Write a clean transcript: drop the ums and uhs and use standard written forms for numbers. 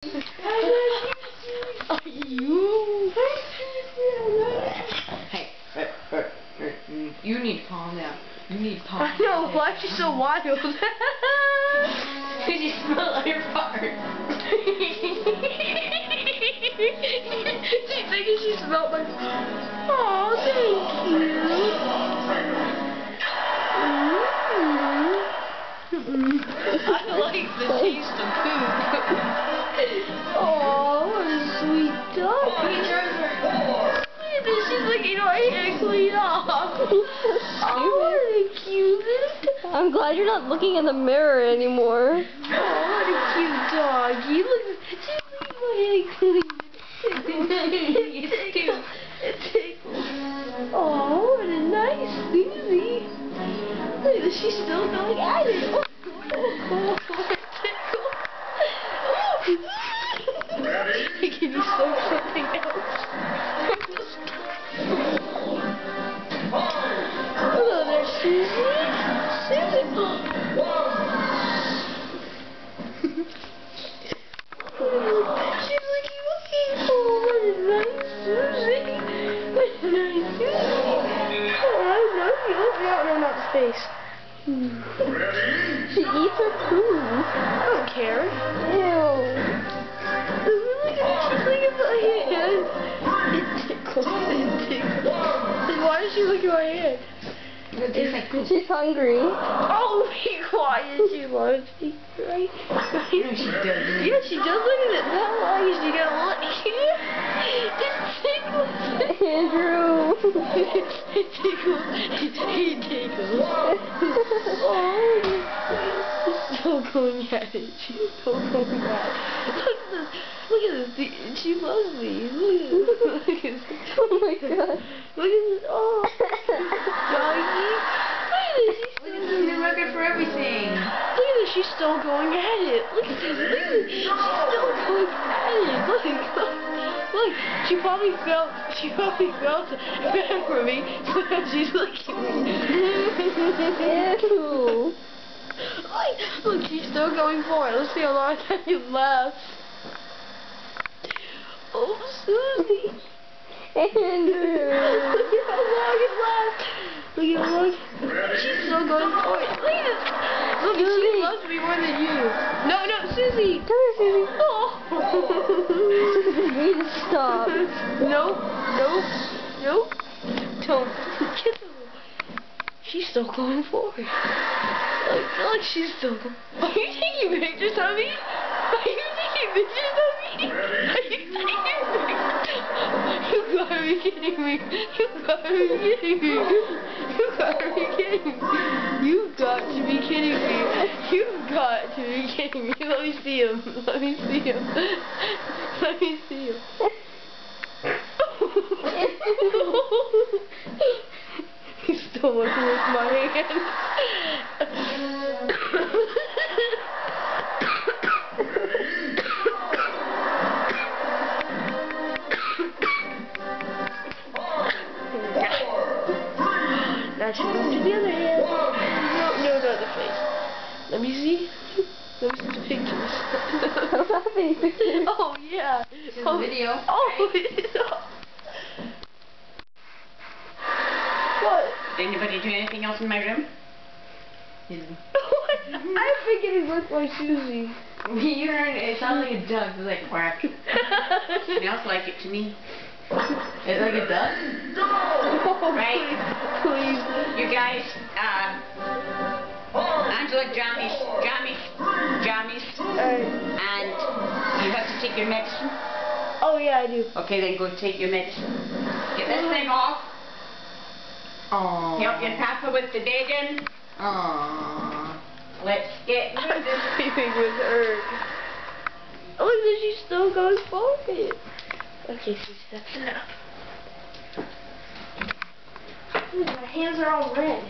Are you? Hey, you need to calm down. You need to calm down. I know, why is she so wild? Because you smell like your fart. She's thinking she smelled like... Aw, thank you. I like the taste of poop. Oh, what a sweet dog. Look at this, she's licking my hand clean off. Oh, what a cute. I'm glad you're not looking in the mirror anymore. Oh, what a cute doggy. Look, she's licking my hand clean. It tickles. Oh, what a nice Susie. Look at this, she's still going at it. Can you sew something else? Hello there, Susie. Susie. She's looking for what a nice Susie. What a nice Susie. Oh, I love you. No, not the face. She eats her food. I don't care. Ew. Look at my hand. It tickles. It tickles. And why does she look at my hand? She's hungry. Oh, be quiet. She loves me, right? No, she doesn't. Yeah, she does. Look at it. How long is she gonna look here? It tickles. Andrew. It tickles. It tickles. Oh, she's still going at it. She's still going at it. Look at this. Look at this. She loves these. Look at this. Look at this. Oh my god. Look at this. Oh, doggy. Look at this. You're looking for everything. Look at this. She's still going at it. Look at this. Look at this. She's still going at it. Look. Look. She probably felt bad for me, so now she's looking at me. Ew. Look, she's still going for it. Let's see how long I can last. Oh, Susie. Andrew. Look at how long it lasts. Look at how long. She's still going for it. Look at this. Look, she loves me more than you. No, Susie. Come here, Susie. Oh. You need to stop. Nope. Don't. Get her. She's still going for it. Look, she's still going. Are you taking pictures of me? Are you taking pictures of me? Are you taking pictures? You gotta be kidding me. You gotta be kidding me. You gotta be kidding me. You've got to be kidding me. You've got to be kidding me. Let me see him. Let me see him. Let me see him. He's still working with my hand. Now she moved to the other hand. No, the face. Let me see. Let me see the pictures. I don't have any pictures. Oh, yeah. This is a video. Oh, What? Did anybody do anything else in my room? What? I'm thinking with my Susie. You heard it sounds like a duck. It's like quack. Smells like it to me. It's like a duck. Right? Please. You guys, Angela, jammies, and you have to take your medicine. Oh, yeah, I do. Okay, then go take your medicine. Get this thing off. Aww. Help your papa with the bedding. Aww. Let's get I'm sleeping with her. Oh, look, she's still going for it. Okay, so that's enough. Ooh, my hands are all red.